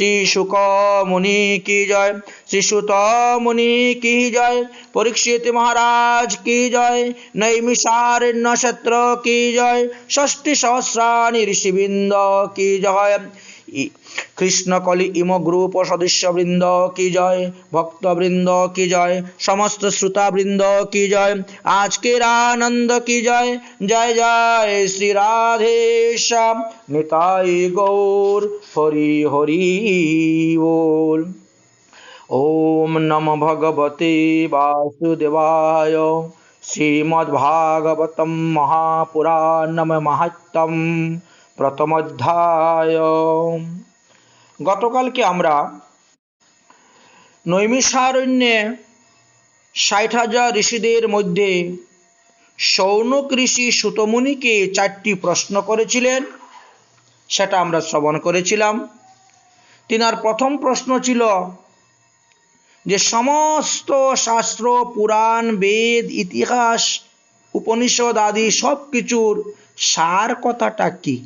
শ্রী শুক মুনি কি জয়, শ্রী সুত মুনি কি জয়, পরীক্ষিত মহারাজ কি জয়, নৈমিষারণ্য ক্ষেত্র কি জয়, ষষ্ঠী সহস্রাণী ঋষিবৃন্দ কি জয়, কৃষ্ণকলি ইম গ্রুপ সদস্যবৃন্দ কি জয়, ভক্তবৃন্দ কি জয়, সমস্ত শ্রোতাবৃন্দ কি জয়, আজকের আনন্দ কি জয়, জয় জয় শ্রী রাধেশ্যাম নিতাই গৌর হরি হরি बोल। ओम नमो भगवते वासुदेवाय। श्रीमद्भागवतम महापुराणम माहात्म्यम प्रथम अध्याय। গতকালকে আমরা নৈমিষারণ্যে ৬০,০০০ ঋষিদের মধ্যে শৌনক ঋষি সুতমুনিকে ৪টি প্রশ্ন করেছিলেন, সেটা আমরা শ্রবণ করেছিলাম। তিনার প্রথম প্রশ্ন ছিল যে সমস্ত শাস্ত্র, পুরাণ, বেদ, ইতিহাস, উপনিষদ আদি সব কিছুর সার কথাটা কি,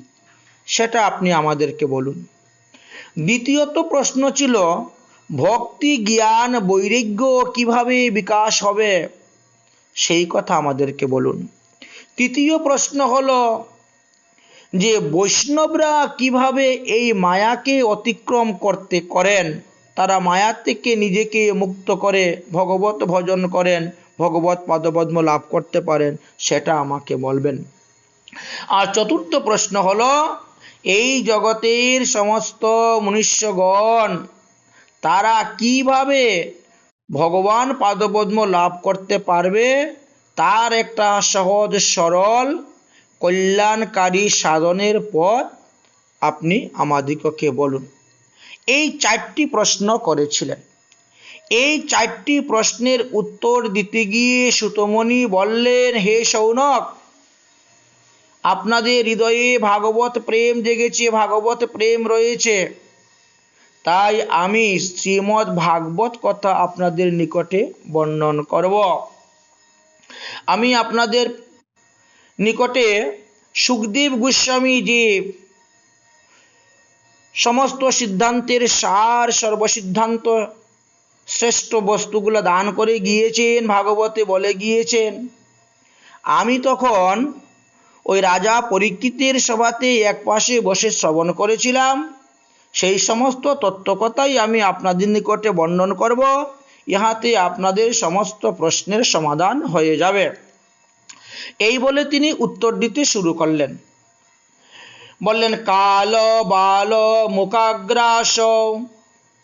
সেটা আপনি আমাদেরকে বলুন। দ্বিতীয়ত প্রশ্ন ছিল ভক্তি, জ্ঞান, বৈরাগ্য কিভাবে বিকাশ হবে, সেই কথা আমাদেরকে বলুন। তৃতীয় প্রশ্ন হলো যে বৈষ্ণবরা কিভাবে এই মায়াকে অতিক্রম করেন, তারা মায়া থেকে নিজেকে মুক্ত করে ভগবত ভজন করেন, ভগবত পাদপদ্ম লাভ করতে পারেন, সেটা আমাকে বলবেন। আর চতুর্থ প্রশ্ন হলো এই জগতের সমস্ত মনুষ্যগণ তারা কিভাবে ভগবান পাদপদ্ম লাভ করতে পারবে, তার একটা সহজ সরল কল্যাণকারী সাধনের পথ আপনি আমাদিগকে বলুন। এই 4টি প্রশ্ন করেছিলেন। এই 4টি প্রশ্নের উত্তর দিতে গিয়ে সুতমুনি বললেন, হে শৌনক, আপনাদের হৃদয়ে ভাগবত প্রেম জেগেছে, ভাগবত প্রেম রয়েছে, তাই আমি শ্রীমদ্ ভাগবত কথা আপনাদের নিকটে বর্ণন করব। আমি আপনাদের নিকটে সুখদেব গোস্বামী যে সমস্ত সিদ্ধান্তের সার, সর্বসিদ্ধান্ত শ্রেষ্ঠ বস্তুগুলো দান করে গিয়েছেন, ভাগবতে বলে গিয়েছেন, আমি তখন ওই রাজা পরীক্ষিতের সভাতে একপাশে বসে শ্রবণ করেছিলাম। সেই সমস্ত তত্ত্বকথাই আমি আপনাদের নিকটে বর্ণন করব। ইহাতে আপনাদের সমস্ত প্রশ্নের সমাধান হয়ে যাবে। এই বলে তিনি উত্তর দিতে শুরু করলেন। বললেন, কাল বাল মুখাগ্রাস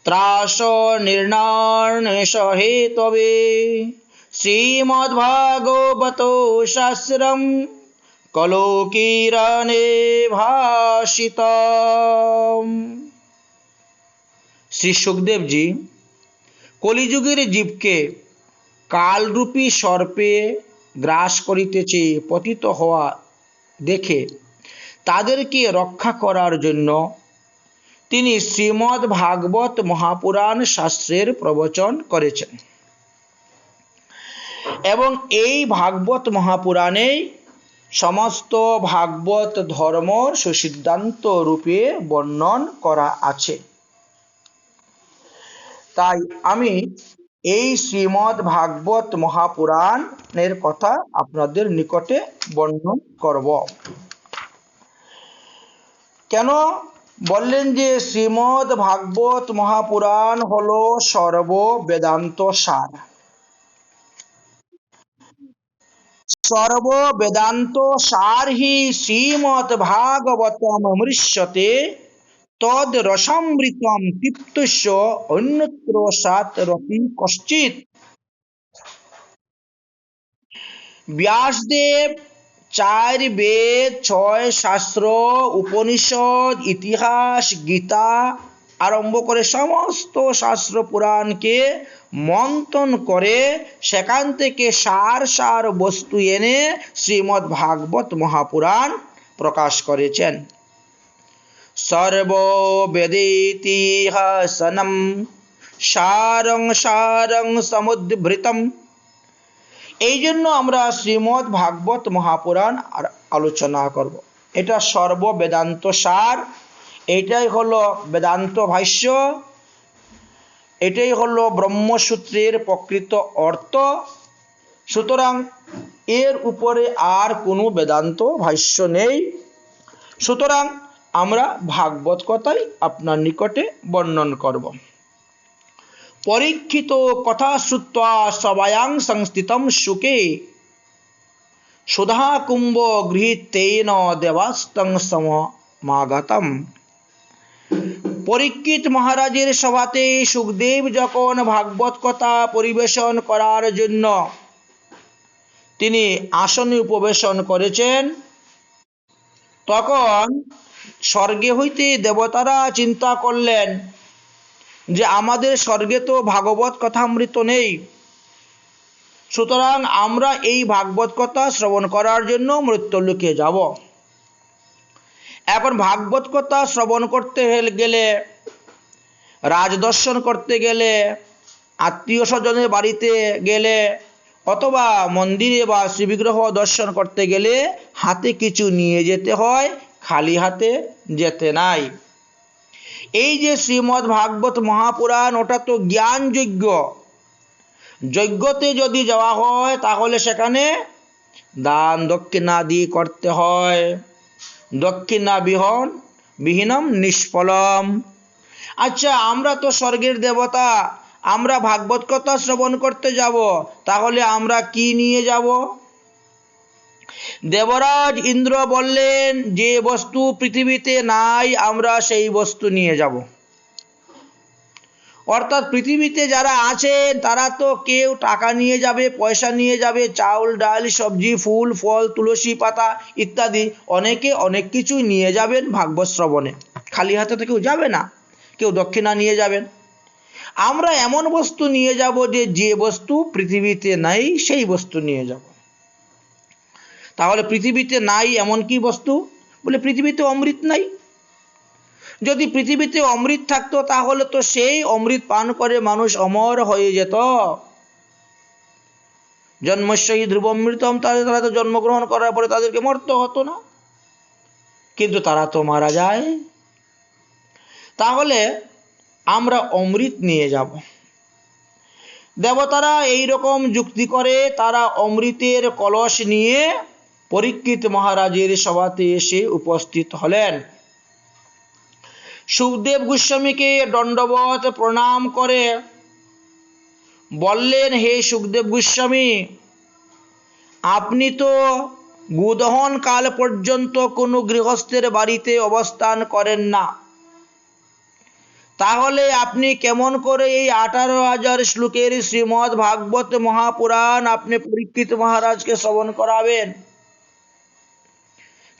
ত্রাস নির্ণার্ণেশ হে তবে শ্রীমদ্ভাগবত শাস্ত্রম কলোকিরণে ভাষিত। শ্রী সুখদেবজি কলিযুগের জীবকে কালরূপী সর্পে গ্রাস করিতেছে, পতিত হওয়া দেখে তাদেরকে রক্ষা করার জন্য তিনি শ্রীমদ্ ভাগবত মহাপুরাণ শাস্ত্রের প্রবচন করেছেন এবং এই ভাগবত মহাপুরাণে সমস্ত ভাগবত ধর্ম সুসিদ্ধান্ত রূপে বর্ণন করা আছে। তাই আমি এই শ্রীমদ্ ভাগবত মহাপুরাণের কথা আপনাদের নিকটে বর্ণন করব। কেন বললেন যে শ্রীমদ্ ভাগবত মহাপুরাণ হলো সর্ব বেদান্ত সার। সর্ব বেদান্ত সার হি শ্রীমদ্ ভাগবতম মৃষ্যতে তদ রসামৃতম তৃপ্তস্য অন্যত্র সাত রপি কশ্চিৎ। ব্যাসদেব 4 বেদ, 6 শাস্ত্র, উপনিষদ, ইতিহাস, গীতা আরম্ভ করে সমস্ত শাস্ত্র পুরাণকে মন্থন করে সেখান থেকে সার সার বস্তু এনে শ্রীমদ্ ভাগবত মহাপুরাণ প্রকাশ করেছেন। সর্ব বেদেতিহাসনম সারং সারং সমুদ্ভৃতম। এই জন্য আমরা শ্রীমদ্ ভাগবত মহাপুরাণ আলোচনা করব। এটা সর্ব বেদান্ত সার, এটাই হলো বেদান্ত ভাষ্য, এটাই হলো ব্রহ্মসূত্রের প্রকৃত অর্থ। সুতরাং এর উপরে আর কোনো বেদান্ত ভাষ্য নেই। সুতরাং আমরা ভাগবত কথাই আপনার নিকটে বর্ণন করব। পরীক্ষিত কথা শ্রুত্বা সবায়াং সংস্থিতম সুখে সুধা কুম্ভ গৃহীতেন দেবাস্তং সমাগতম। পরীক্ষিত মহারাজের সভাতে সুখদেব যখন ভাগবত কথা পরিবেশন করার জন্য তিনি আসনে উপবেশন করেছেন, তখন স্বর্গে হইতে দেবতারা চিন্তা করলেন যে আমাদের স্বর্গে তো ভাগবত কথামৃত নেই, সুতরাং আমরা এই ভাগবত কথা শ্রবণ করার জন্য মৃত্যুলোকে যাব। এখন ভাগবত কথা শ্রবণ করতে গেলে, রাজদর্শন করতে গেলে, আত্মীয় স্বজনের বাড়িতে গেলে, অথবা মন্দিরে বা শ্রীবিগ্রহ দর্শন করতে গেলে হাতে কিছু নিয়ে যেতে হয়, খালি হাতে যেতে নাই। এই যে শ্রীমদ্ ভাগবত মহাপুরাণ, ওটা তো জ্ঞান যজ্ঞ। যজ্ঞতে যদি যাওয়া হয় তাহলে সেখানে দান দক্ষিণা দিয়ে করতে হয়। দক্ষিণা বিহীনম নিষ্ফলম। আচ্ছা, আমরা তো স্বর্গের দেবতা, আমরা ভাগবত কথা শ্রবণ করতে যাব, তাহলে আমরা কি নিয়ে যাব? দেবরাজ ইন্দ্র বললেন, যে বস্তু পৃথিবীতে নাই আমরা সেই বস্তু নিয়ে যাব। অর্থাৎ পৃথিবীতে যারা আছেন তারা তো কেউ টাকা নিয়ে যাবে, পয়সা নিয়ে যাবে, চাউল ডাল সবজি ফুল ফল তুলসী পাতা ইত্যাদি অনেকে অনেক কিছু নিয়ে যাবেন ভাগবত শ্রবণে। খালি হাতে তো কেউ যাবে না, কেউ দক্ষিণা নিয়ে যাবেন। আমরা এমন বস্তু নিয়ে যাব যে বস্তু পৃথিবীতে নাই সেই বস্তু নিয়ে যাব। তাহলে পৃথিবীতে নাই এমন কি বস্তু? বলে পৃথিবীতে অমৃত নাই। যদি পৃথিবীতে অমৃত থাকতো তাহলে তো সেই অমৃত পান করে মানুষ অমর হয়ে যেত। জন্মস্যই ধ্রুবমৃতম, তারা তো জন্মগ্রহণ করার পরে তাদেরকে মরতে হতো না, কিন্তু তারা তো মারা যায়। তাহলে আমরা অমৃত নিয়ে যাব। দেবতারা এই রকম যুক্তি করে তারা অমৃতের কলস নিয়ে পরীক্ষিত মহারাজের সভাতে এসে উপস্থিত হলেন। সুখদেব গোস্বামীকে দণ্ডবত প্রণাম করে বললেন, হে সুখদেব গোস্বামী, আপনি তো গোদহন কাল পর্যন্ত কোনো গৃহস্থের বাড়িতে অবস্থান করেন না, তাহলে আপনি কেমন করে এই 18,000 শ্লোকের শ্রীমদ্ ভাগবত মহাপুরাণ আপনি পরীক্ষিত মহারাজকে শ্রবণ করাবেন?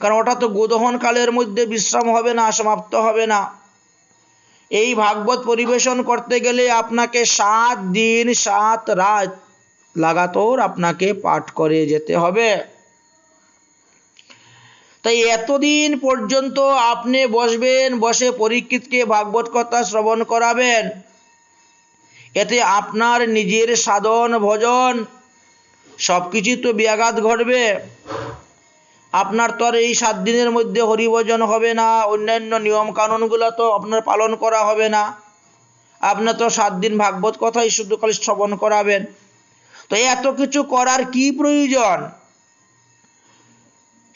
কারণ ওটা তো গোদহন কালের মধ্যে বিশ্রাম হবে না, সমাপ্ত হবে না। এই ভাগবত পরিবেশন করতে গেলে আপনাকে 7 দিন 7 রাত লাগাতার আপনাকে পাঠ করে যেতে হবে। তাই এতদিন পর্যন্ত আপনি বসবেন, বসে পরীক্ষিতকে ভাগবত কথা শ্রবণ করাবেন, এতে আপনার নিজের সাধন ভজন সবকিছু তো ব্যাঘাত ঘটবে। আপনার তো আর এই 7 দিনের মধ্যে হরিভজন হবে না, অন্যান্য নিয়ম কানুনগুলো তো আপনার পালন করা হবে না। আপনার তো 7 দিন ভাগবত কথাই শুধু খালি শ্রবণ করাবেন। তো এত কিছু করার কি প্রয়োজন?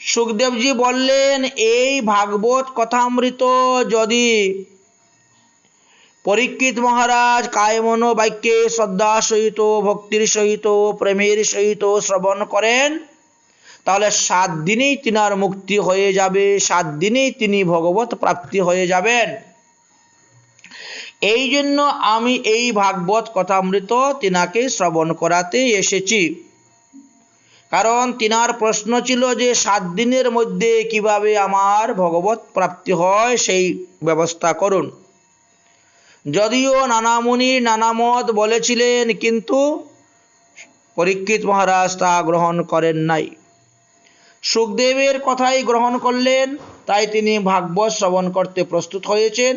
সুখদেবজি বললেন, এই ভাগবত কথামৃত যদি পরীক্ষিত মহারাজ কায়মন বাক্যে শ্রদ্ধা সহিত ভক্তির সহিত প্রেমের সহিত শ্রবণ করেন, তাহলে 7 দিনেই তিনার মুক্তি হয়ে যাবে, 7 দিনেই তিনি ভগবত প্রাপ্তি হয়ে যাবেন। এই জন্য আমি এই ভাগবত কথামৃত তিনাকে শ্রবণ করাতে এসেছি। কারণ তিনার প্রশ্ন ছিল যে 7 দিনের মধ্যে কিভাবে আমার ভগবত প্রাপ্তি হয় সেই ব্যবস্থা করুন। যদিও নানা মুনি নানা মত বলেছিলেন, কিন্তু পরীক্ষিত মহারাজ তা গ্রহণ করেন নাই। সুখদেবের কথাই গ্রহণ করলেন, তাই তিনি ভাগবত শ্রবণ করতে প্রস্তুত হয়েছেন।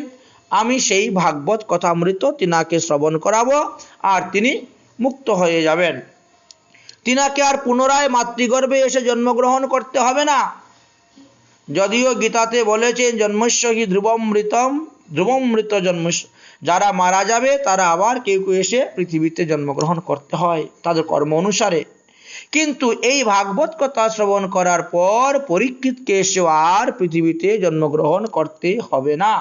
আমি সেই ভাগবত কথামৃত তিনাকে শ্রবণ করাবো, আর তিনি মুক্ত হয়ে যাবেন। তিনাকে আর পুনরায় মাতৃগর্ভে এসে জন্মগ্রহণ করতে হবে না। যদিও গীতাতে বলেছেন জন্মস্য হি ধ্রুবমৃতম, ধ্রুবমৃত জন্মস্য, যারা মারা যাবে তারা আবার কেউ কেউ এসে পৃথিবীতে জন্মগ্রহণ করতে হয় তাদের কর্ম অনুসারে। কিন্তু এই ভাগবত কথা শ্রবণ করার পর পরীক্ষিতকে এসে আর পৃথিবীতে জন্মগ্রহণ করতে হবে না।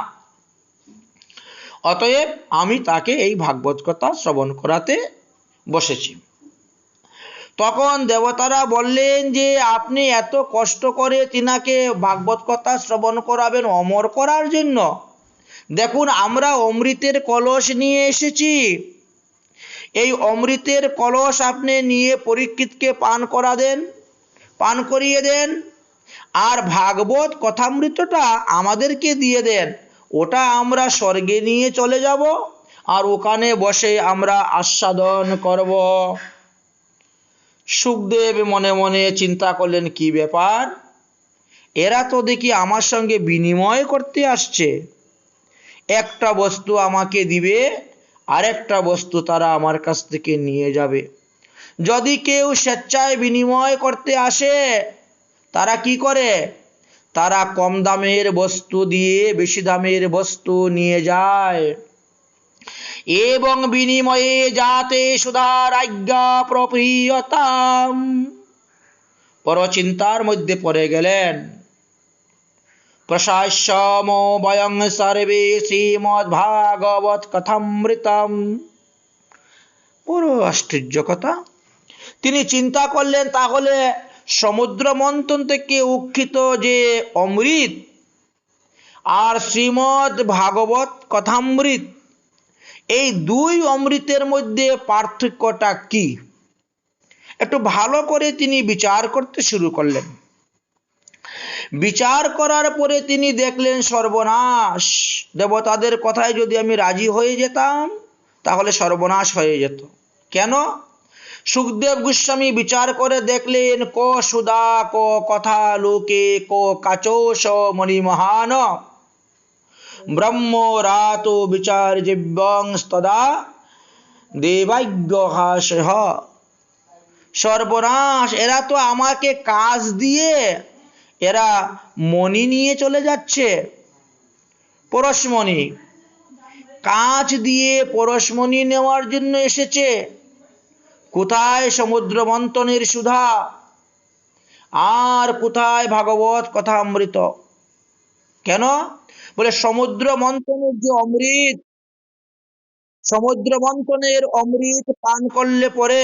অতএব আমি তাকে এই ভাগবত কথা শ্রবণ করাতে বসেছি। তখন দেবতারা বললেন যে আপনি এত কষ্ট করে তিনাকে ভাগবত কথা শ্রবণ করাবেন অমর করার জন্য, দেখুন আমরা অমৃতের কলস নিয়ে এসেছি, এই অমৃতের কলস আপনি নিয়ে পরীক্ষিতকে পান করিয়ে দেন, আর ভাগবত কথামৃতটা আমাদেরকে দিয়ে দেন, ওটা আমরা স্বর্গে নিয়ে চলে যাব আর ওখানে বসে আমরা আস্বাদন করব। সুখদেব মনে মনে চিন্তা করলেন কি ব্যাপার, এরা তো দেখি আমার সঙ্গে বিনিময় করতে আসছে, একটা বস্তু আমাকে দিবে আর একটা বস্তু তারা আমার কাছ থেকে নিয়ে যাবে। যদি কেউ স্বেচ্ছায় বিনিময় করতে আসে তারা কি করে, তারা কম দামের বস্তু দিয়ে বেশি দামের বস্তু নিয়ে যায় এবং বিনিময়ে যাতে সুধার আজ্ঞা প্রপ্রিয়তাম। পরচিন্তার মধ্যে পড়ে গেলেন। প্রশাস্যমো বয়ং সর্বে শ্রীমদ্ ভাগবত কথামৃতম। বড় আশ্চর্য কথা। তিনি চিন্তা করলেন তাহলে সমুদ্র মন্থন থেকে উক্ষিত যে অমৃত আর শ্রীমদ্ ভাগবত কথামৃত, এই দুই অমৃতের মধ্যে পার্থক্যটা কি, একটু ভালো করে তিনি বিচার করতে শুরু করলেন। বিচার করার পরে তিনি দেখলেন সর্বনাশ, দেবতাদের কথায় যদি আমি রাজি হয়ে যেতাম তাহলে সর্বনাশ হয়ে যেত। কেন? সুখদেব গোস্বামী বিচার করে দেখলেন কো সুদা কো কথা লোকে কো কাচোষ মণিমহান ব্রহ্ম রাতো বিচার জীবং স্তদা দেবাজ্ঞ হাসহ। সর্বনাশ, এরা তো আমাকে কাজ দিয়ে এরা মণি নিয়ে চলে যাচ্ছে, পরশমণি, কাঁচ দিয়ে পরশমণি নেওয়ার জন্য এসেছে। কোথায় সমুদ্র মন্থনের সুধা আর কোথায় ভাগবত কথা অমৃত? কেন বলে সমুদ্র মন্থনের যে অমৃত, সমুদ্র মন্থনের অমৃত পান করলে পরে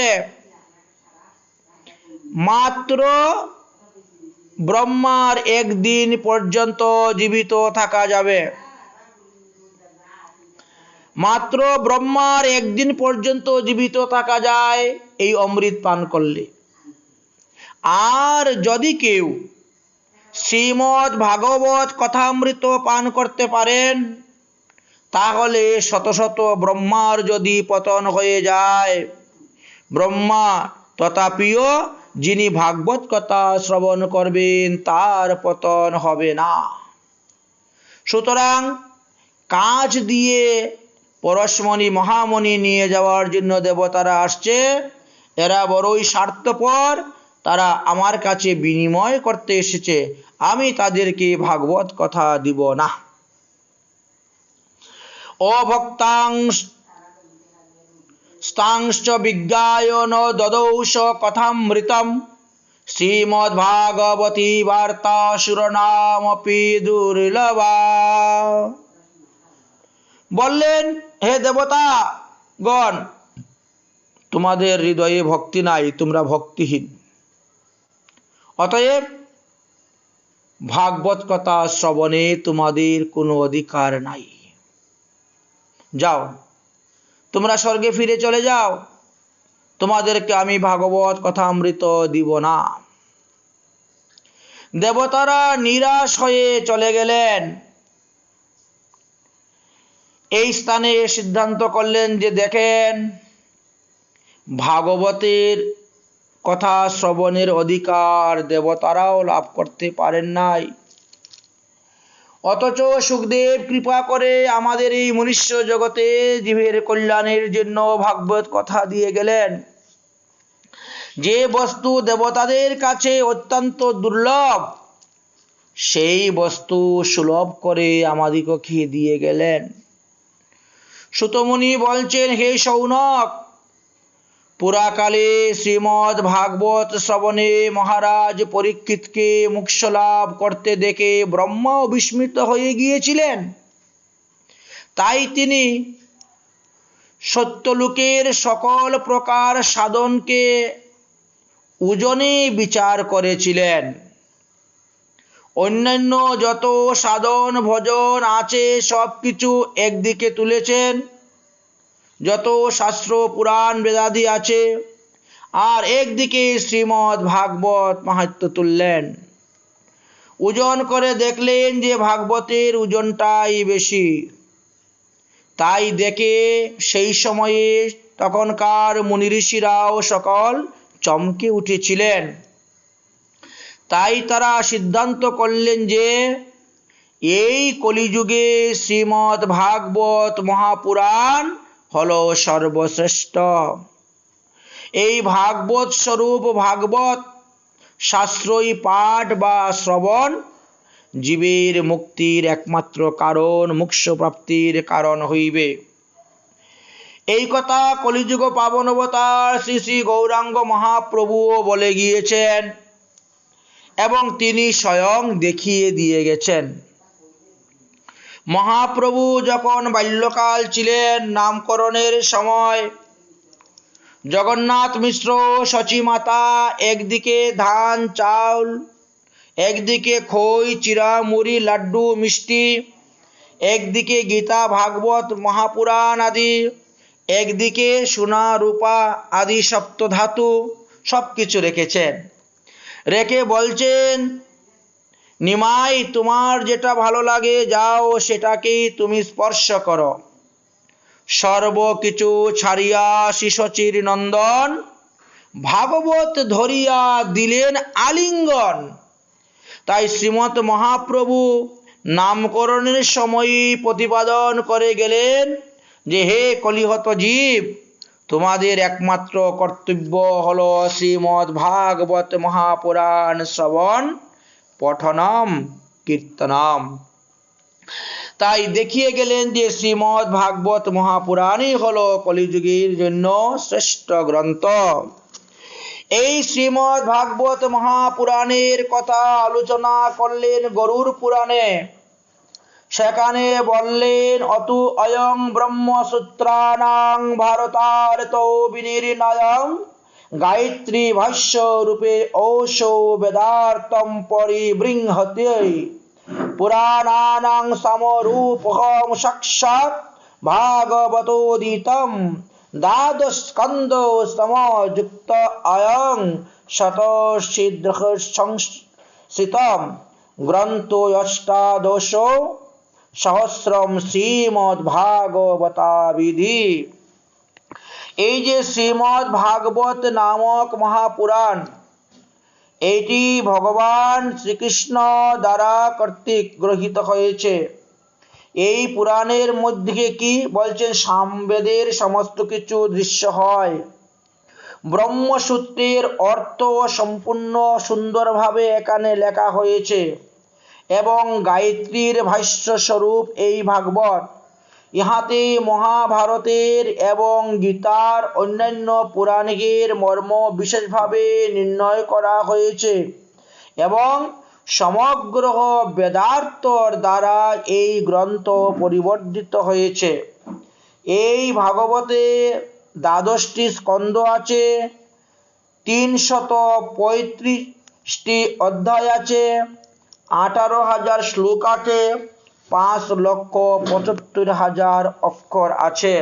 মাত্র ব্রহ্মার একদিন পর্যন্ত জীবিত থাকা যাবে, মাত্র ব্রহ্মার একদিন পর্যন্ত জীবিত থাকা যায় এই অমৃত পান করলে। আর যদি কেউ শ্রীমদ্ ভাগবত কথামৃত পান করতে পারেন তাহলে শত শত ব্রহ্মার যদি পতন হয়ে যায়, ব্রহ্মা তথাপিও যিনি ভাগবত কথা শ্রবণ করবেন তার পতন হবে না। সুতরাং কাঁচ দিয়ে পরশমণি মহামণি নিয়ে যাওয়ার জন্য দেবতারা আসছে, এরা বড়ই স্বার্থপর, তারা আমার কাছে বিনিময় করতে এসেছে, আমি তাদেরকে ভাগবত কথা দিব না। অভক্তাংশ স্তাংশ্চ বিজ্ঞায় ন দদৌষ কথামৃতম শ্রীমদ্ভাগবতী বার্তা সুরনামপি দুর্লভা। বললেন হে দেবতা গণ, তোমাদের হৃদয়ে ভক্তি নাই, তোমরা ভক্তিহীন, অতএব ভাগবত কথা শ্রবণে তোমাদের কোনো অধিকার নাই। যাও, তোমরা স্বর্গে ফিরে চলে যাও, তোমাদেরকে আমি ভাগবত কথা অমৃত দিব না। দেবতারা নিরাশ হয়ে চলে গেলেন। এই স্থানে সিদ্ধান্ত করলেন যে দেখেন, ভাগবতের কথা শ্রবণের অধিকার দেবতারাও লাভ করতে পারেন নাই, অথচ সুখদেব কৃপা করে আমাদের এই মনুষ্য জগতে জীবের কল্যাণের জন্য ভাগবত কথা দিয়ে গেলেন। যে বস্তু দেবতাদের কাছে অত্যন্ত দুর্লভ, সেই বস্তু সুলভ করে আমাদিগকে দিয়ে গেলেন। সুতমুনি বলছেন, হে শৌনক, পুরাকালে শ্রীমদ্ ভাগবত শ্রবণে মহারাজ পরীক্ষিতকে মোক্ষ লাভ করতে দেখে ব্রহ্মাও বিস্মিত হয়ে গিয়েছিলেন। তাই তিনি সত্যলোকের সকল প্রকার সাধনকে ওজনে বিচার করেছিলেন। অন্যান্য যত সাধন ভজন আছে সব কিছু একদিকে তুলেছেন, যত শাস্ত্র পুরাণ বেদাদি আছে, আর একদিকে শ্রীমদ্ ভাগবত মাহাত্ম্য তুললেন। ওজন করে দেখলেন যে ভাগবতের ওজনটাই বেশি। তাই দেখে সেই সময়ে তখনকার মুনি ঋষিরাও সকল চমকে উঠেছিলেন। তাই তারা সিদ্ধান্ত করলেন যে এই কলিযুগে শ্রীমদ্ ভাগবত মহাপুরাণ হলো সর্বশ্রেষ্ঠ। এই ভাগবত স্বরূপ ভাগবত শাস্ত্রই পাঠ বা শ্রবণ জীবের মুক্তির একমাত্র কারণ, মোক্ষ প্রাপ্তির কারণ হইবে। এই কথা কলিযুগ পাবন অবতার শ্রী শ্রী গৌরাঙ্গ মহাপ্রভুও বলে গিয়েছেন এবং তিনি স্বয়ং দেখিয়ে দিয়ে গেছেন। মহাপ্রভু যখন বাল্যকাল ছিলেন, নামকরণের সময় জগন্নাথ মিশ্র সচিমাতা একদিকে ধান চাউল, একদিকে খই চিরা মুড়ি লাড্ডু মিষ্টি, একদিকে গীতা ভাগবত মহাপুরাণ আদি, একদিকে সোনা রূপা আদি সপ্তধাতু সব কিছু রেখেছেন। রেখে বলছেন, নিমাই, তোমার যেটা ভালো লাগে যাও সেটাকেই তুমি স্পর্শ করো। সর্বকিছু ছাড়িয়া শিশচির নন্দন ভাগবত ধরিয়া দিলেন আলিঙ্গন। তাই শ্রীমৎ মহাপ্রভু নামকরণের সময়ই প্রতিপাদন করে গেলেন যে হে কলিহত জীব, তোমাদের একমাত্র কর্তব্য হলো শ্রীমদ্ ভাগবত মহাপুরাণ শ্রবণ পঠনম কীর্তনম। তাই দেখিয়ে গেলেন যে শ্রীমদ্ ভাগবত মহাপুরাণই হলো কলিযুগের জন্য শ্রেষ্ঠ গ্রন্থ। এই শ্রীমদ্ ভাগবত মহাপুরাণের কথা আলোচনা করলেন গরুড় পুরাণে। সেখানে বললেন, অতু অয়ং ব্রহ্মসূত্রাণাং ভারতার্থ বিনির্ণয়ং গায়ত্রী ভাষ্য রূপে ঔষো বেদার্থম পরিবৃংহতে পুরাণানাং সমরূপহং সাক্ষাৎ ভাগবতোদিতম দ্বাদশস্কন্ধ সমযুক্ত অয়ং শতশীদৃহ সংস্থিতম গ্রন্থো অষ্টাদশ সহস্রম শ্রীমদ্ ভাগবতাবিধি। এই যে শ্রীমদ্ ভাগবত নামক মহাপুরাণ, এটি ভগবান শ্রীকৃষ্ণ দ্বারা কর্তৃক গ্রহীত হয়েছে। এই পুরাণের মধ্যে কি বলছেন, সামবেদের সমস্ত কিছু দৃশ্য হয়। ব্রহ্মসূত্রের অর্থ সম্পূর্ণ সুন্দরভাবে এখানে লেখা হয়েছে এবং গায়ত্রীর ভাষ্য স্বরূপ এই ভাগবত। ইহাতে মহাভারতের এবং গীতার অন্যান্য পুরাণের মর্ম বিশেষভাবে নির্ণয় করা হয়েছে এবং সমগ্র বেদার্থর দ্বারা এই গ্রন্থ পরিবর্ধিত হয়েছে। এই ভাগবতে দ্বাদশটি স্কন্ধ আছে, 335টি অধ্যায় আছে, 18,000 শ্লোক আছে, 5,75,000 অক্ষর আছে।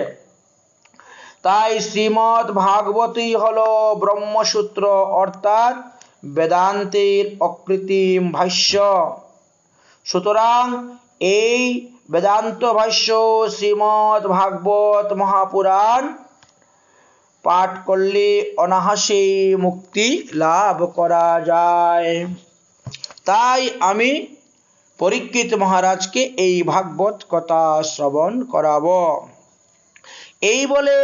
তাই শ্রীমদ্ ভাগবতী হল ব্রহ্মসূত্র অর্থাৎ বেদান্তের অকৃত্রিম ভাষ্য। সুতরাং এই বেদান্ত ভাষ্য শ্রীমদ্ ভাগবত মহাপুরাণ পাঠ করলে অনায়াসেই মুক্তি লাভ করা যায়। তাই আমি পরীক্ষিত মহারাজকে এই ভাগবত কথা শ্রবণ করাবো। এই বলে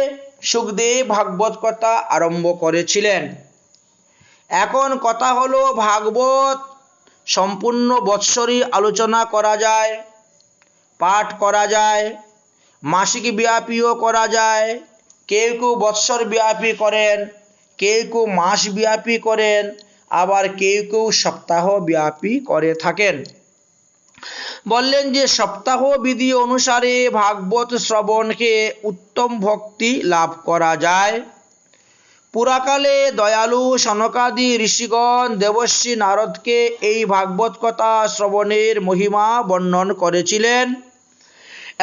সুখদেব ভাগবত কথা আরম্ভ করেছিলেন। এখন কথা হলো, ভাগবত সম্পূর্ণ বৎসরই আলোচনা করা যায়, পাঠ করা যায়, মাসিক ব্যাপীও করা যায়। কেউ কেউ বৎসর ব্যাপী করেন, কেউ কেউ মাস ব্যাপী করেন, আবার কেউ কেউ সপ্তাহ ব্যাপী করে থাকেন। বললেন যে সপ্তাহ বিধি অনুসারে ভাগবত শ্রবণকে উত্তম ভক্তি লাভ করা যায়। পুরাকালে দয়ালু সনকাদি ঋষিগণ দেবর্ষি নারদকে এই ভাগবত কথা শ্রবণের মহিমা বর্ণন করেছিলেন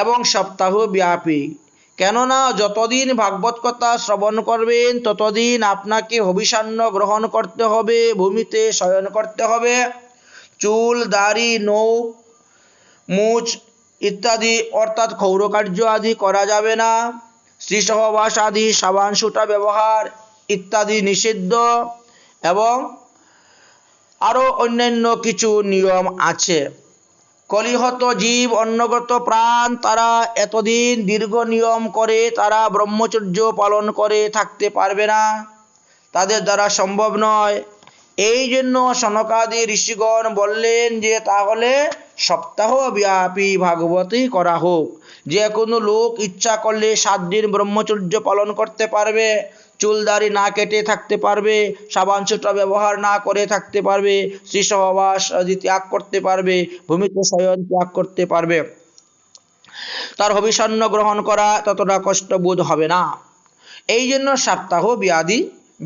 এবং সপ্তাহ ব্যাপী। কেননা যতদিন ভাগবত কথা শ্রবণ করবেন ততদিন আপনাকে হবিষান্ন গ্রহণ করতে হবে, ভূমিতে শয়ন করতে হবে, চুল দাড়ি নখ মুছ ইত্যাদি অর্থাৎ ক্ষৌরকার্য আদি করা যাবে না, স্ত্রী সহবাস আদি সাবান সুতা ব্যবহার ইত্যাদি নিষিদ্ধ, এবং আরও অন্যান্য কিছু নিয়ম আছে। কলিহত জীব অন্নগত প্রাণ তারা এতদিন দীর্ঘ নিয়ম করে তারা ব্রহ্মচর্য পালন করে থাকতে পারবে না, তাদের দ্বারা সম্ভব নয়। এই জন্য সনকাদি ঋষিগণ বললেন যে তাহলে সপ্তাহ ব্যাপী ভাগবতী করা হোক। যে কোনো লোক ইচ্ছা করলে 7 দিন ব্রহ্মচর্য পালন করতে পারবে, চুল দাড়ি না কেটে থাকতে পারবে, সাবান সুতা ব্যবহার না করে থাকতে পারবে, স্ত্রী সহবাস আদি ত্যাগ করতে পারবে, ভূমিতে শয়ন ত্যাগ করতে পারবে। তার হবিষান্ন গ্রহণ করা ততটা কষ্টবোধ হবে না। এই জন্য সপ্তাহ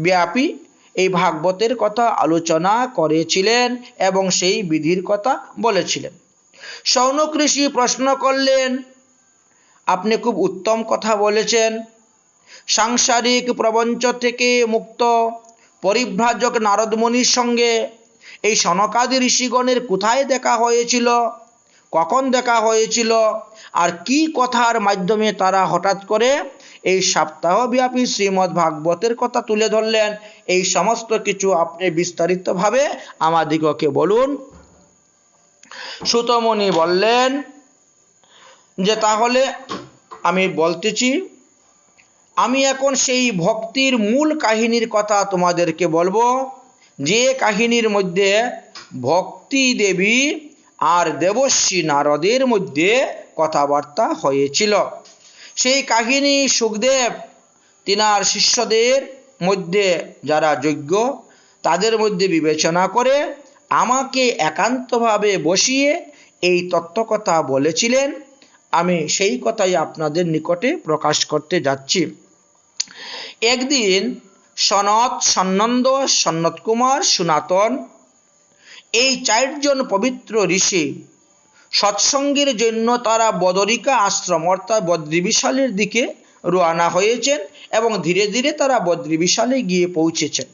ব্যাপী এই ভাগবতের কথা আলোচনা করেছিলেন এবং সেই বিধির কথা বলেছিলেন। শৌনক ঋষি প্রশ্ন করলেন, আপনি খুব উত্তম কথা বলেছেন। সাংসারিক প্রপঞ্চ থেকে মুক্ত পরিভ্রাজক নারদমুনির সঙ্গে এই সনকাদি ঋষিগণের কোথায় দেখা হয়েছিল, কখন দেখা হয়েছিল, আর কি কথার মাধ্যমে তারা হঠাৎ করে এই সপ্তাহব্যাপী শ্রীমদ্ ভাগবতের কথা তুলে ধরলেন, এই সমস্ত কিছু আপনি বিস্তারিতভাবে আমাদিগকে বলুন। সুতমুনি বললেন যে তাহলে আমি বলতেছি, আমি এখন সেই ভক্তির মূল কাহিনীর কথা তোমাদেরকে বলবো, যে কাহিনীর মধ্যে ভক্তি দেবী আর দেবর্ষি নারদের মধ্যে কথাবার্তা হয়েছিল। সেই কাহিনী সুখদেব তিনার শিষ্যদের মধ্যে যারা যোগ্য তাদের মধ্যে বিবেচনা করে আমাকে একান্তভাবে বসিয়ে এই তত্ত্বকথা বলেছিলেন। আমি সেই কথাই আপনাদের নিকটে প্রকাশ করতে যাচ্ছি। একদিন সনত, সন্নন্দ, সন্নত কুমার, সনাতন এই 4 জন পবিত্র ঋষি সৎসঙ্গের জন্য তারা বদরিকা আশ্রম অর্থাৎ বদ্রীবিশালের দিকে রওনা হয়েছেন এবং ধীরে ধীরে তারা বদ্রীবিশালে গিয়ে পৌঁছেছেন।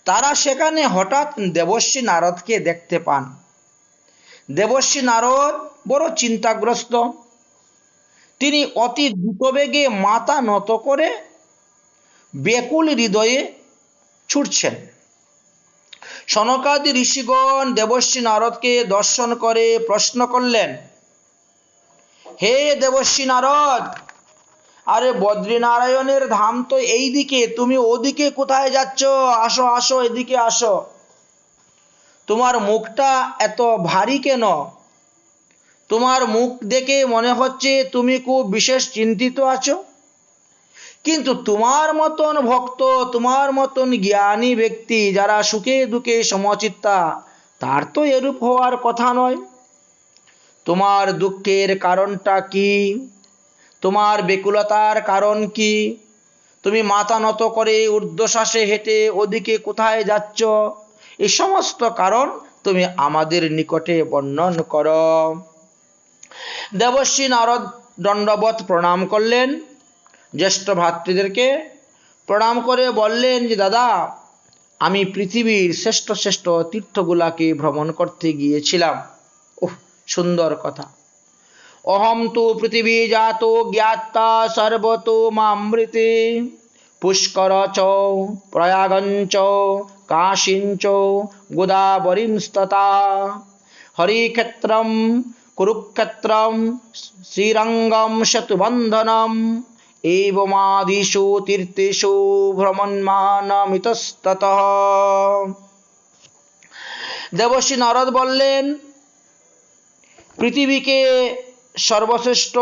তারা সেখানে হঠাৎ দেবর্ষি নারদকে দেখতে পান। দেবর্ষি নারদ বড় চিন্তাগ্রস্ত। তিনি অতি দ্রুতবেগে মাথা নত করে ব্যাকুল হৃদয়ে ছুটছেন। সনকাদি ঋষিগণ দেবর্ষি নারদকে দর্শন করে প্রশ্ন করলেন, হে দেবর্ষি নারদ, আরে বদ্রীনারায়ণের ধাম তো এই দিকে, তুমি ওদিকে কোথায় যাচ্ছ? আসো আসো, এদিকে আসো। তোমার মুখটা এত ভারী কেন? তোমার মুখ দেখে মনে হচ্ছে তুমি খুব বিশেষ চিন্তিত আছো। কিন্তু তোমার মতন ভক্ত, তোমার মতন জ্ঞানী ব্যক্তি যারা সুখে দুঃখে সমচিত্তা, তার তো এরূপ হওয়ার কথা নয়। তোমার দুঃখের কারণটা কি? তোমার বেকুলতার কারণ কি? তুমি মাথা নত করে ঊর্ধ্বশ্বাসে হেঁটে ওদিকে কোথায় যাচ্ছ? এই সমস্ত কারণ তুমি আমাদের নিকটে বর্ণন করো। দেবর্ষি নারদ দণ্ডবত প্রণাম করলেন, জ্যেষ্ঠ ভ্রাতৃদেরকে প্রণাম করে বললেন যে দাদা, আমি পৃথিবীর শ্রেষ্ঠ শ্রেষ্ঠ তীর্থগুলাকে ভ্রমণ করতে গিয়েছিলাম। সুন্দর কথা। অহম তু পৃথিবী জাত জ্ঞাতা সর্বতো মামৃতে পুষ্কর চ প্রয়াগঞ্চ কাশীঞ্চ গোদাবরীংস্ততা হরিক্ষেত্রম কুরুক্ষেত্রম শ্রীরঙ্গম সেতুবন্ধনম এবমাদিষু তীর্থেষু ভ্রমণমানমিতস্ততঃ। দেবর্ষি নারদ বললেন, পৃথিবীকে সর্বশ্রেষ্ঠ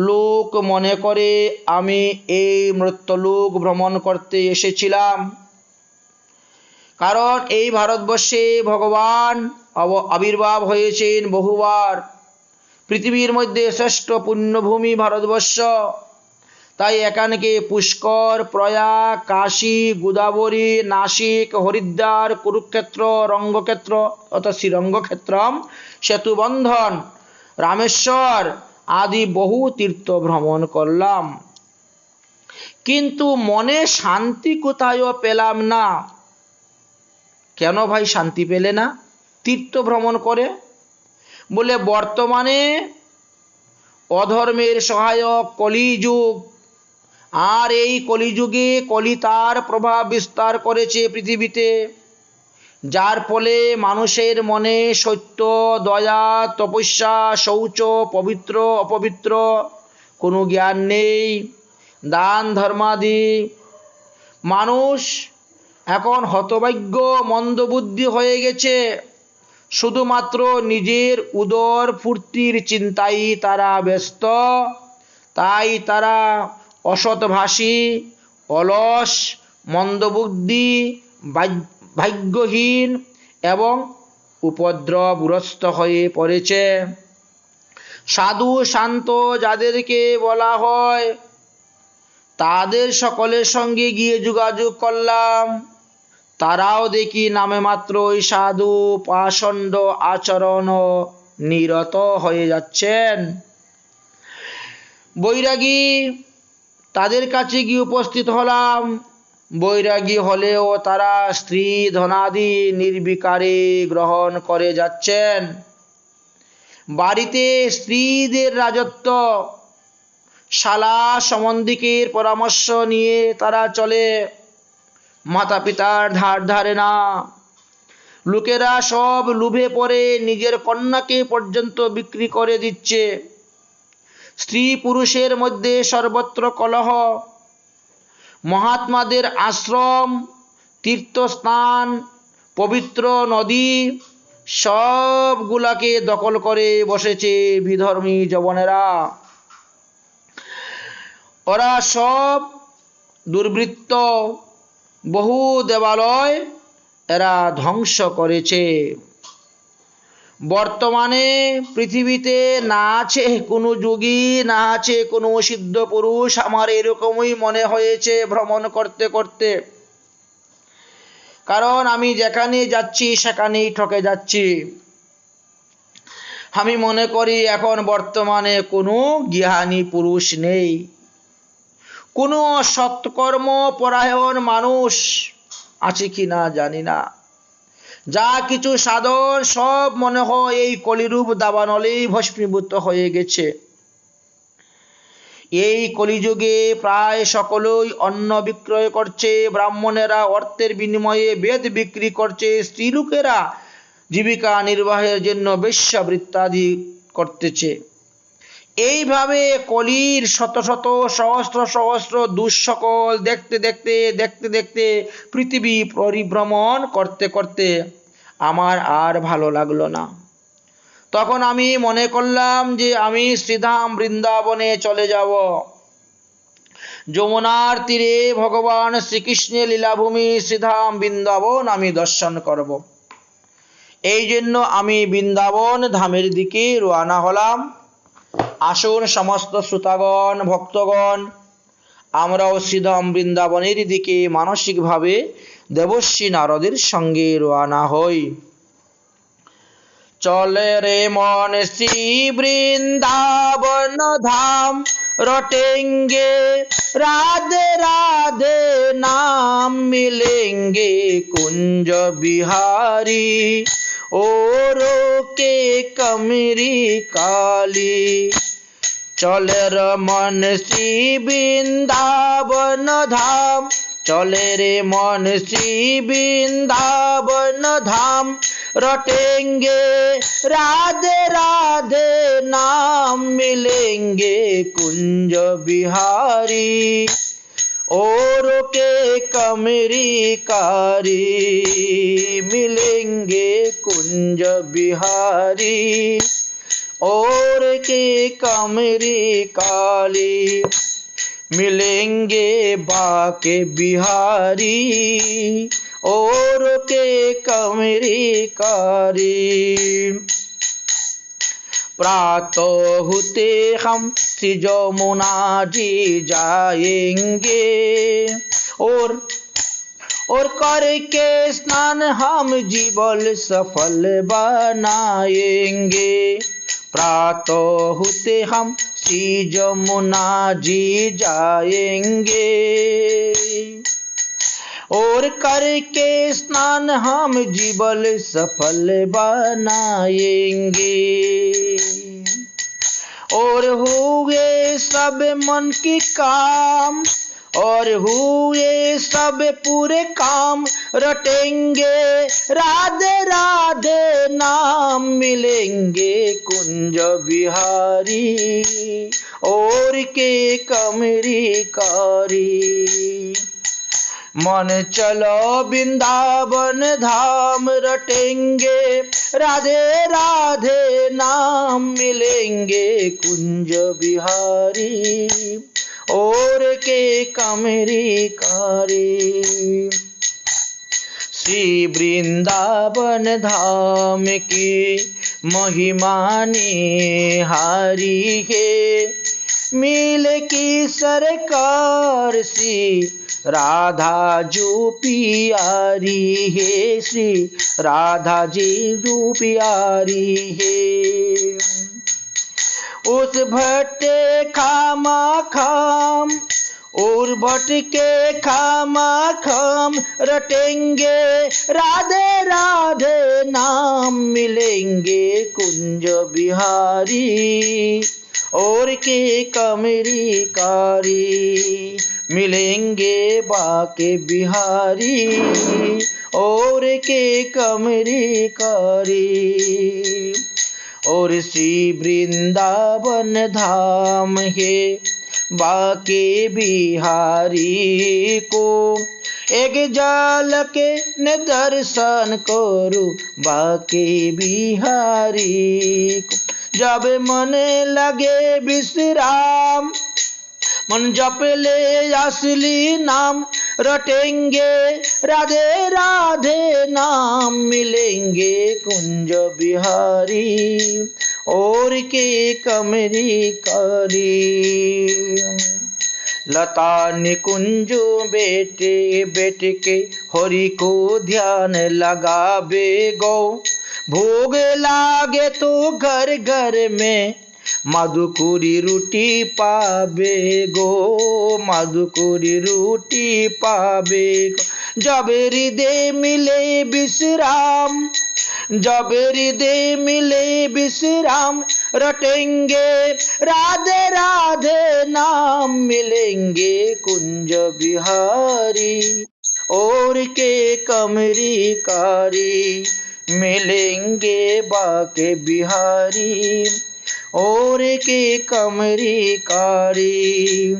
লোক মনে করে আমি এই মর্ত্যলোক ভ্রমণ করতে এসেছিলাম। কারণ এই ভারতবর্ষে ভগবান আবির্ভাব হয়েছেন বহুবার। পৃথিবীর মধ্যে শ্রেষ্ঠ পুণ্যভূমি ভারতবর্ষ। তাই এখানকে পুষ্কর, প্রয়াগ, কাশী, গোদাবরী, নাসিক, হরিদ্বার, কুরুক্ষেত্র, রঙ্গক্ষেত্র অর্থাৎ শ্রীরঙ্গক্ষেত্রম, সেতুবন্ধন, রামেশ্বর আদি বহু তীর্থ ভ্রমণ করলাম, কিন্তু মনে শান্তি কোথাও পেলাম না। কেন ভাই শান্তি পেলে না তীর্থ ভ্রমণ করে? বলে, বর্তমানে অধর্মের সহায়ক কলিযুগ, আর এই কলিযুগে কলি তার প্রভাব বিস্তার করেছে পৃথিবীতে, যার ফলে মানুষের মনে সত্য, দয়া, তপস্যা, শৌচ, পবিত্র অপবিত্র কোনো জ্ঞান নেই, দান ধর্মাদি। মানুষ এখন হতভাগ্য, মন্দবুদ্ধি হয়ে গেছে। শুধুমাত্র নিজের উদর ফুর্তির চিন্তায় তারা ব্যস্ত। তাই তারা অসৎভাষী, অলস, মন্দবুদ্ধি, ভাগ্যহীন এবং উপদ্রবগ্রস্ত হয়ে পড়েছে। সাধু শান্ত যাদেরকে বলা হয়, তাদের সকলের সঙ্গে গিয়ে যোগাযোগ করলাম। তারাও দেখি নামে মাত্রই সাধু, পাষণ্ড আচরণ নিরত হয়ে যাচ্ছেন। বৈরাগী, তাদের কাছে গিয়ে উপস্থিত হলাম। বৈরাগী হলেও তারা স্ত্রী ধনাদি নির্বিকারে গ্রহণ করে যাচ্ছেন। বাড়িতে স্ত্রীদের রাজত্ব, শালা সম্বন্ধীকের পরামর্শ নিয়ে তারা চলে, মাতা পিতার ধার ধারে না। লোকেরা সব লোভে পড়ে নিজের কন্যাকে পর্যন্ত বিক্রি করে দিচ্ছে। স্ত্রী পুরুষের মধ্যে সর্বত্র কলহ। মহাত্মাদের আশ্রম, তীর্থস্থান, পবিত্র নদী সবগুলাকে দখল করে বসেছে বিধর্মী যবনেরা। ওরা সব দুর্বৃত্ত। বহু দেবালয় এরা ধ্বংস করেছে। বর্তমানে পৃথিবীতে না আছে কোনো যোগী, না আছে কোনো সিদ্ধ পুরুষ। আমার এরকমই মনে হয়েছে ভ্রমণ করতে করতে। কারণ আমি যেখানে যাচ্ছি সেখানেই ঠকে যাচ্ছি। আমি মনে করি এখন বর্তমানে কোনো জ্ঞানী পুরুষ নেই, কোনো সৎকর্ম পরায়ণ মানুষ আছে কি না জানি না। যা কিছু সাধন সব মনে হয় এই কলিরূপ দাবানলেই ভস্মীভূত হয়ে গেছে। এই কলিযুগে প্রায় সকলেই অন্ন বিক্রয় করছে। ব্রাহ্মণেরা অর্থের বিনিময়ে বেদ বিক্রি করছে। স্ত্রীলোকেরা জীবিকা নির্বাহের জন্য বেশ্যাবৃত্তাদি করতেছে। এইভাবে কলির শত শত সহস্র সহস্র দুঃসকল দেখতে দেখতে দেখতে দেখতে পৃথিবী পরিভ্রমণ করতে করতে আমার আর ভালো লাগলো না। তখন আমি মনে করলাম যে আমি শ্রীধাম বৃন্দাবনে চলে যাব। যমুনার তীরে ভগবান শ্রীকৃষ্ণের লীলাভূমি শ্রীধাম বৃন্দাবন আমি দর্শন করব। এই জন্য আমি বৃন্দাবন ধামের দিকে রওনা হলাম। আসুন সমস্ত শ্রোতাগণ, ভক্তগণ, আমরাও শ্রীধাম বৃন্দাবনের দিকে মানসিকভাবে দেবর্ষি নারদের সঙ্গে রওনা হই। চলে রে মন শ্রী বৃন্দাবন ধাম, रटेंगे राधे राधे नाम मिलेंगे कुंज बिहारी, औरों के कमरी काली। चले रमन श्री वृंदावन धाम, चले रे मन श्री वृंदावन धाम, रटेंगे राधे राधे नाम मिलेंगे कुंज बिहारी, और के कमरी कारी मिलेंगे कुंज बिहारी, और के कमरी काली मिलेंगे बाके बिहारी, और के कमरी कारी। प्रातः होते हम सिजमुना जी जाएंगे, और करके स्नान हम जीवन सफल बनाएंगे। प्रातः होते हम सिजमुना जी जाएंगे, और करके स्नान हम जीवन सफल बनाएंगे। और हुए सब मन की काम, और हुए सब पूरे काम, रटेंगे राधे राधे नाम, मिलेंगे कुंज बिहारी, और के कमरी कारी। मन चलो वृंदावन धाम, रटेंगे राधे राधे नाम, मिलेंगे कुंज बिहारी, और के कमरी कारी। श्री वृंदावन धाम की महिमा निहारी है, मिल की सरकार सी राधा जो प्यारी है, श्री राधा जी जो प्यारी है। उस भट्टे खामा खाम, और भटके खामा खाम, रटेंगे राधे राधे नाम, मिलेंगे कुंज बिहारी, और के कमरी कारी। मिलेंगे बाके बिहारी, और के कमरी कारी। और श्री वृंदावन धाम है बाके बिहारी को, एक झलके ने दर्शन करो बाके बिहारी को। जब मन लगे विश्राम, मन जप ले असली नाम, रटेंगे राधे राधे नाम, मिलेंगे कुंज बिहारी, और के कमरी कारी। लता निकुंज बेटे बेटे के हरि को ध्यान लगावे गो, भोग लागे तो घर घर में मधुकुरी रोटी पावे गो, मधुकुरी रोटी पावे गो। जब हृदय मिले विश्राम, जब हृदय मिले विश्राम, रटेंगे राधे राधे नाम, मिलेंगे कुंज बिहारी, और के कमरी कारी। मिलेंगे बाके बिहारी, और के कमरी कारी।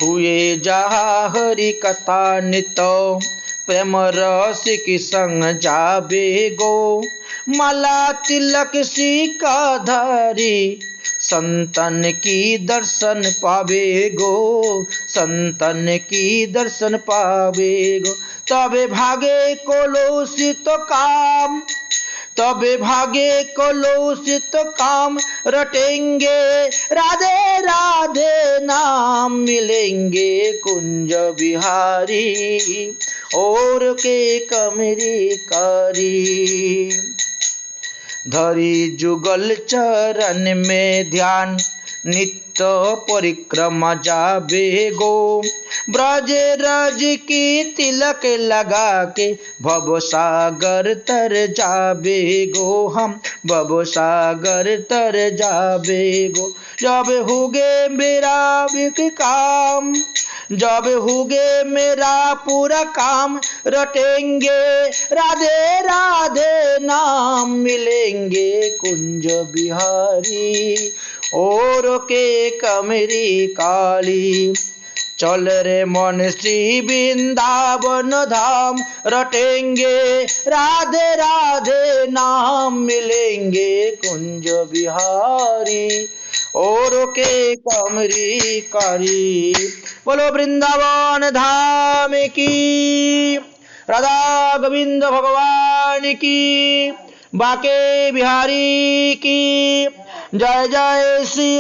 हुए जहाँ हरि कथा नित, प्रेम रस की संग जाबे गो। माला तिलक सिक्का धारी, संतन की दर्शन पावे गो, संतन की दर्शन पावे गो। तबे भागे कलुषित काम, तबे भागे कलुषित काम, रटेंगे राधे राधे नाम, मिलेंगे कुंज बिहारी, और के कमरी कारी। धरी जुगल चरण में ध्यान, नित्य परिक्रमा जाबे गो। ब्रज रज की तिलक लगा के, भव सागर तर जाबे गो हम, भव सागर तर जाबे गो। जब हुगे मेरा विक काम, जब हुगे मेरा पूरा काम, रटेंगे राधे राधे नाम, मिलेंगे कुंज बिहारी, और के कमरी काली। चल रे मन श्री वृंदावन धाम, रटेंगे राधे राधे नाम, मिलेंगे कुंज बिहारी और के कमरी कारी। बोलो वृंदावन धाम की, राधा गोविंद भगवान की, बाके बिहारी की जय जय श्री